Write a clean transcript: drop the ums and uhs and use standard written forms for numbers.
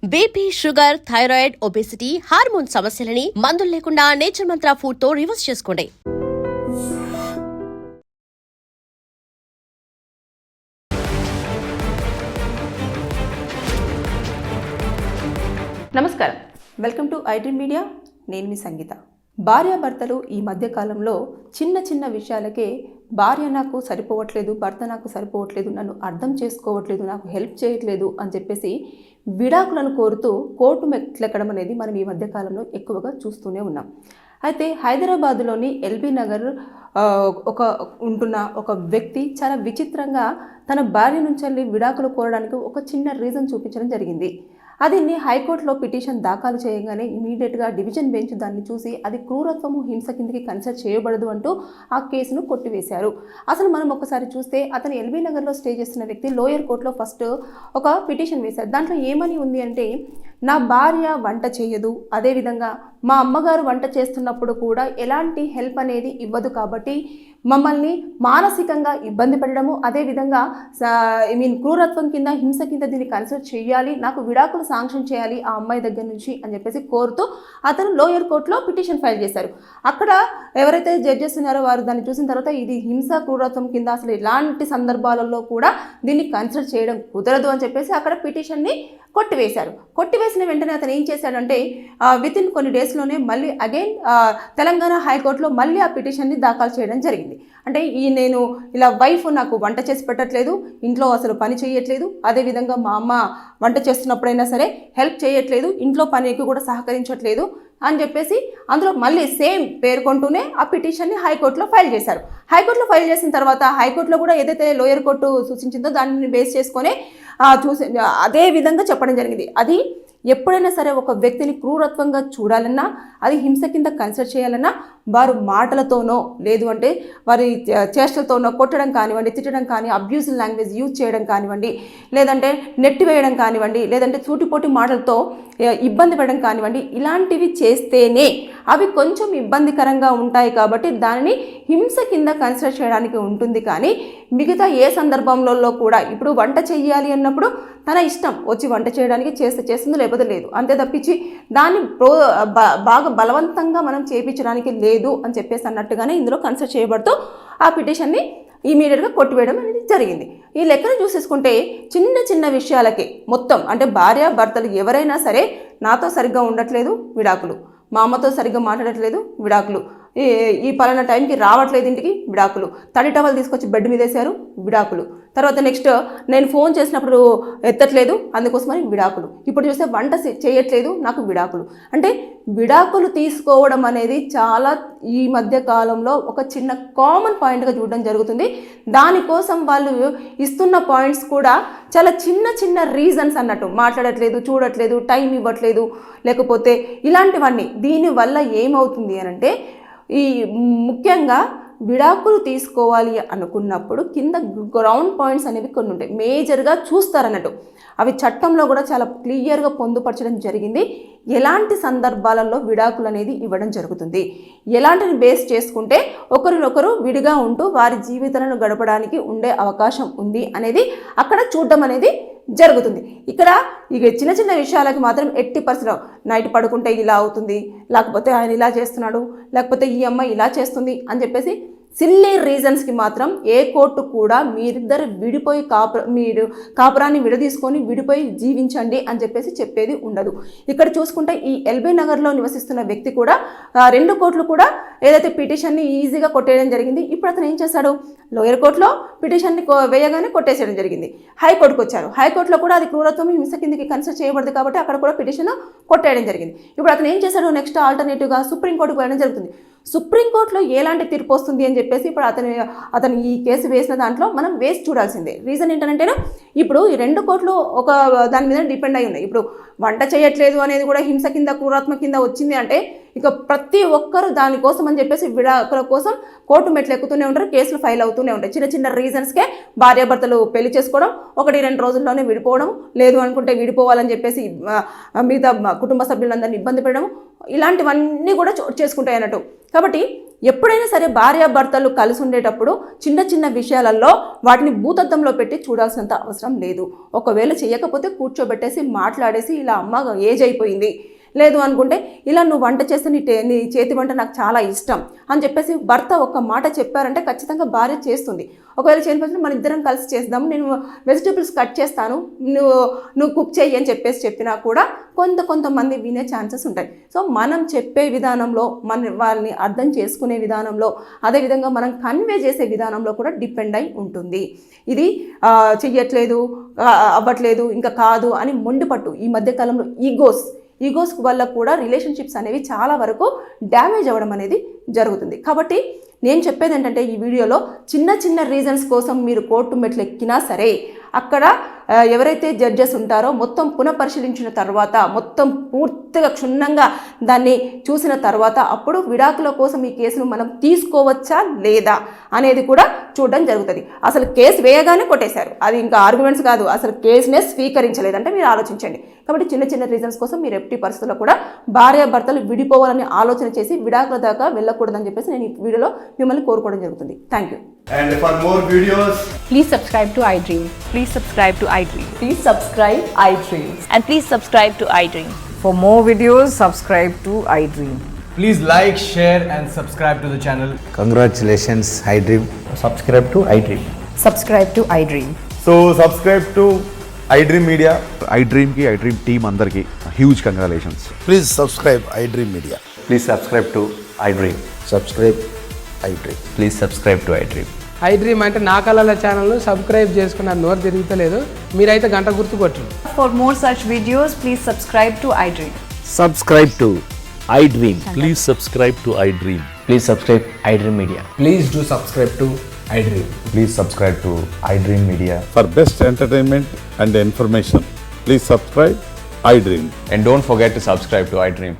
BP, sugar, thyroid, obesity, hormone సమస్యలని మందులు లేకుండా నేచర్ మంత్ర ఫుడ్ తో రివర్స్ చేసుకోండి. నమస్కారం, వెల్కమ్ టు ఐటీ మీడియా. నేను మీ సంగీత. భార్యాభర్తలు ఈ మధ్యకాలంలో చిన్న చిన్న విషయాలకే భార్య నాకు సరిపోవట్లేదు, భర్త నాకు సరిపోవట్లేదు, నన్ను అర్థం చేసుకోవట్లేదు, నాకు హెల్ప్ చేయట్లేదు అని చెప్పేసి విడాకులను కోరుతూ కోర్టు మెట్లెక్కడం అనేది మనం ఈ మధ్యకాలంలో ఎక్కువగా చూస్తూనే ఉన్నాం. అయితే హైదరాబాద్లోని ఎల్బీ నగర్ ఉంటున్న ఒక వ్యక్తి చాలా విచిత్రంగా తన భార్య నుంచి వెళ్ళి విడాకులు కోరడానికి ఒక చిన్న రీజన్ చూపించడం జరిగింది. అది హైకోర్టులో పిటిషన్ దాఖలు చేయగానే ఇమీడియట్గా డివిజన్ బెంచ్ దాన్ని చూసి అది క్రూరత్వము, హింస కిందకి కన్సిడర్ చేయబడదు అంటూ ఆ కేసును కొట్టివేశారు. అసలు మనం ఒకసారి చూస్తే అతను ఎల్బీ నగర్లో స్టే చేస్తున్న వ్యక్తి లోయర్ కోర్టులో ఫస్ట్ ఒక పిటిషన్ వేశారు. దాంట్లో ఏమని ఉంది అంటే, నా భార్య వంట చేయదు, అదేవిధంగా మా అమ్మగారు వంట చేస్తున్నప్పుడు కూడా ఎలాంటి హెల్ప్ అనేది ఇవ్వదు, కాబట్టి మమ్మల్ని మానసికంగా ఇబ్బంది పెట్టడము, అదేవిధంగా క్రూరత్వం కింద, హింస కింద దీన్ని కన్సిడర్ చేయాలి, నాకు విడాకులు శాంక్షన్ చేయాలి ఆ అమ్మాయి దగ్గర నుంచి అని చెప్పేసి కోరుతూ అతను లోయర్ కోర్టులో పిటిషన్ ఫైల్ చేశారు. అక్కడ ఎవరైతే జడ్జెస్ ఉన్నారో వారు దాన్ని చూసిన తర్వాత ఇది హింస, క్రూరత్వం కింద అసలు ఇలాంటి సందర్భాలలో కూడా దీన్ని కన్సిడర్ చేయడం కుదరదు అని చెప్పేసి అక్కడ పిటిషన్ని కొట్టివేశారు. కొట్టివేసిన వెంటనే అతను ఏం చేశాడంటే వితిన్ కొన్ని డేస్లోనే మళ్ళీ అగైన్ తెలంగాణ హైకోర్టులో మళ్ళీ ఆ పిటిషన్ని దాఖలు చేయడం జరిగింది. అంటే నేను ఇలా వైఫ్ నాకు వంట చేసి పెట్టట్లేదు, ఇంట్లో అసలు పని చేయట్లేదు, అదేవిధంగా మా అమ్మ వంట చేస్తున్నప్పుడైనా సరే హెల్ప్ చేయట్లేదు, ఇంట్లో పనికి కూడా సహకరించట్లేదు అని చెప్పేసి అందులో మళ్ళీ సేమ్ పేర్కొంటూనే ఆ పిటిషన్ని హైకోర్టులో ఫైల్ చేశారు. హైకోర్టులో ఫైల్ చేసిన తర్వాత హైకోర్టులో కూడా ఏదైతే లోయర్ కోర్టు సూచించిందో దాన్ని బేస్ చేసుకొని అదే విధంగా చెప్పడం జరిగింది. అది ఎప్పుడైనా సరే ఒక వ్యక్తిని క్రూరత్వంగా చూడాలన్నా, అది హింస కింద కన్సిడర్ చేయాలన్నా వారు మాటలతోనో లేదు అంటే వారి చేష్టలతోనో కొట్టడం కానివ్వండి, తిట్టడం కానీ, అబ్యూజివ్ లాంగ్వేజ్ యూజ్ చేయడం కానివ్వండి, లేదంటే నెట్టివేయడం కానివ్వండి, లేదంటే సూటిపోటి మాటలతో ఇబ్బంది పడడం కానివ్వండి, ఇలాంటివి చేస్తేనే అవి కొంచెం ఇబ్బందికరంగా ఉంటాయి. కాబట్టి దానిని హింస కింద కన్సిడర్ చేయడానికి ఉంటుంది. కానీ మిగతా ఏ సందర్భంలో కూడా ఇప్పుడు వంట చెయ్యాలి అన్నప్పుడు తన ఇష్టం, వచ్చి వంట చేయడానికి చేస్తుంది, లేకపోతే లేదు, అంతే తప్పించి దాన్ని బాగా బలవంతంగా మనం చేయించడానికి లేదు అని చెప్పేసి అన్నట్టుగానే ఇందులో కన్సిడర్ చేయబడుతూ ఆ పిటిషన్ని ఇమీడియట్గా కొట్టివేయడం అనేది జరిగింది. ఈ లెక్కను చూసేసుకుంటే చిన్న చిన్న విషయాలకే మొత్తం అంటే భార్య భర్తలు ఎవరైనా సరే నాతో సరిగ్గా ఉండట్లేదు, విడాకులు, మా అమ్మతో సరిగ్గా మాట్లాడట్లేదు, విడాకులు, ఈ పలానా టైంకి రావట్లేదు ఇంటికి, విడాకులు, తడి టవల్ తీసుకొచ్చి బెడ్ మీద వేశారు, విడాకులు, తర్వాత నెక్స్ట్ నేను ఫోన్ చేసినప్పుడు ఎత్తట్లేదు అందుకోసమని విడాకులు, ఇప్పుడు చూస్తే వంట చేయట్లేదు నాకు విడాకులు. అంటే విడాకులు తీసుకోవడం అనేది చాలా ఈ మధ్య కాలంలో ఒక చిన్న కామన్ పాయింట్గా చూడడం జరుగుతుంది. దానికోసం వాళ్ళు ఇస్తున్న పాయింట్స్ కూడా చాలా చిన్న చిన్న రీజన్స్ అన్నట్టు, మాట్లాడట్లేదు, చూడట్లేదు, టైం ఇవ్వట్లేదు, లేకపోతే ఇలాంటివన్నీ. దీనివల్ల ఏమవుతుంది అని అంటే ఈ ముఖ్యంగా విడాకులు తీసుకోవాలి అనుకున్నప్పుడు కింద గ్రౌండ్ పాయింట్స్ అనేవి కొన్ని ఉంటాయి, మేజర్గా చూస్తారన్నట్టు. అవి చట్టంలో కూడా చాలా క్లియర్గా పొందుపరచడం జరిగింది. ఎలాంటి సందర్భాలలో విడాకులు అనేది ఇవ్వడం జరుగుతుంది, ఎలాంటిని బేస్ చేసుకుంటే ఒకరినొకరు విడిగా ఉంటూ వారి జీవితాలను గడపడానికి ఉండే అవకాశం ఉంది అనేది అక్కడ చూడడం అనేది జరుగుతుంది. ఇక్కడ ఇక చిన్న చిన్న విషయాలకు మాత్రం ఎట్టి పరిస్థితిలో నైట్ పడుకుంటే ఇలా అవుతుంది, లేకపోతే ఆయన ఇలా చేస్తున్నాడు, లేకపోతే ఈ అమ్మాయి ఇలా చేస్తుంది అని చెప్పేసి సిల్లీ రీజన్స్కి మాత్రం ఏ కోర్టు కూడా మీరిద్దరు విడిపోయి మీరు కాపురాన్ని విడదీసుకొని విడిపోయి జీవించండి అని చెప్పేసి చెప్పేది ఉండదు. ఇక్కడ చూసుకుంటే ఈ ఎల్బీ నగర్లో నివసిస్తున్న వ్యక్తి కూడా 2 కోర్టులు కూడా ఏదైతే పిటిషన్ని ఈజీగా కొట్టేయడం జరిగింది. ఇప్పుడు అతను ఏం చేశాడు, లోయర్ కోర్టులో పిటిషన్ని వేయగానే కొట్టేసేయడం జరిగింది. హైకోర్టుకు వచ్చారు, హైకోర్టులో కూడా అది క్రూరత్వం, హింస కిందకి కన్సిడర్ చేయబడదు కాబట్టి అక్కడ కూడా పిటిషన్ కొట్టేయడం జరిగింది. ఇప్పుడు అతను ఏం చేశాడు, నెక్స్ట్ ఆల్టర్నేటివ్గా సుప్రీంకోర్టుకు వెళ్ళడం జరుగుతుంది. సుప్రీంకోర్టులో ఎలాంటి తీర్పు వస్తుంది అని చెప్పేసి ఇప్పుడు అతను ఈ కేసు వేసిన దాంట్లో మనం వేసి చూడాల్సిందే. రీజన్ ఏంటంటే ఇప్పుడు ఈ 2 కోర్టులు ఒక దాని మీద డిపెండ్ అయి ఉన్నాయి. ఇప్పుడు వంట చేయట్లేదు అనేది కూడా హింస కింద, క్రూరత్వం కింద వచ్చింది అంటే ఇక ప్రతి ఒక్కరు దానికోసం అని చెప్పేసి విడాకుల కోసం కోర్టు మెట్లు ఎక్కుతూనే ఉంటారు, కేసులు ఫైల్ అవుతూనే ఉంటాయి. చిన్న చిన్న రీజన్స్కే భార్యాభర్తలు పెళ్లి చేసుకోవడం, 1-2 రోజుల్లోనే విడిపోవడం, లేదు అనుకుంటే విడిపోవాలని చెప్పేసి మిగతా కుటుంబ సభ్యులందరినీ ఇబ్బంది పెట్టడం, ఇలాంటివన్నీ కూడా చేసుకుంటాయి అన్నట్టు. కాబట్టి ఎప్పుడైనా సరే భార్యాభర్తలు కలిసి ఉండేటప్పుడు చిన్న చిన్న విషయాలలో వాటిని భూతద్దంలో పెట్టి చూడాల్సినంత అవసరం లేదు. ఒకవేళ చేయకపోతే కూర్చోబెట్టేసి మాట్లాడేసి, ఇలా అమ్మ ఏజ్ అయిపోయింది, లేదు అనుకుంటే ఇలా నువ్వు వంట చేస్తే నీ చేతి వంట నాకు చాలా ఇష్టం అని చెప్పేసి భర్త ఒక్క మాట చెప్పారంటే ఖచ్చితంగా భార్య చేస్తుంది. ఒకవేళ చేయకపోతే మన ఇద్దరం కలిసి చేద్దాము, నేను వెజిటేబుల్స్ కట్ చేస్తాను, నువ్వు కుక్ చెయ్యి అని చెప్పినా కూడా కొంతమంది వినే ఛాన్సెస్ ఉంటాయి. సో మనం చెప్పే విధానంలో, మన వాళ్ళని అర్థం చేసుకునే విధానంలో, అదేవిధంగా మనం కన్వే చేసే విధానంలో కూడా డిపెండ్ అయి ఉంటుంది. ఇది చెయ్యట్లేదు, అవ్వట్లేదు, ఇంకా కాదు అని మొండిపట్టు, ఈ మధ్యకాలంలో ఈగోస్ వల్ల కూడా రిలేషన్షిప్స్ అనేవి చాలా వరకు డ్యామేజ్ అవ్వడం అనేది జరుగుతుంది. కాబట్టి నేను చెప్పేది ఏంటంటే, ఈ వీడియోలో చిన్న రీజన్స్ కోసం మీరు కోర్టు మెట్లు ఎక్కినా సరే, అక్కడ ఎవరైతే జడ్జెస్ ఉంటారో మొత్తం పునఃపరిశీలించిన తర్వాత, మొత్తం పూర్తిగా క్షుణ్ణంగా దాన్ని చూసిన తర్వాత అప్పుడు విడాకుల కోసం ఈ కేసును మనం తీసుకోవచ్చా లేదా అనేది కూడా చూడడం జరుగుతుంది. అసలు కేసు వేయగానే కొట్టేశారు, అది ఇంకా ఆర్గ్యుమెంట్స్ కాదు, అసలు కేసునే స్వీకరించలేదంటే మీరు ఆలోచించండి. కాబట్టి చిన్న రీజన్స్ కోసం మీరు ఎట్టి పరిస్థితుల్లో కూడా భార్యాభర్తలు విడిపోవాలని ఆలోచన చేసి విడాకుల దాకా వెళ్ళకూడదని చెప్పేసి నేను ఈ వీడియోలో మిమ్మల్ని కోరుకోవడం జరుగుతుంది. Thank you. And for more videos, Please subscribe to iDream. Please subscribe to iDream. Please subscribe iDream. And please subscribe to iDream. For more videos, subscribe to iDream. please like, share and subscribe to the channel. Congratulations, iDream. Subscribe to iDream. Subscribe to iDream. So subscribe to iDream Media. iDream की iDream team अंदर की huge congratulations. Please subscribe iDream Media. Please subscribe to iDream. Subscribe iDream. Please subscribe to iDream. iDream అంటే నా కళల ఛానల్ను subscribe చేసుకున్న నోరు తిరుగుతలేదు, మీరైతే గంట గుర్తు కొట్టండి. For more such videos, please subscribe to iDream. Subscribe to iDream. Please subscribe to iDream. Please subscribe iDream Media. Please do subscribe to iDream. Please subscribe to iDream Media. For best entertainment and information, please subscribe iDream. And don't forget to subscribe to iDream.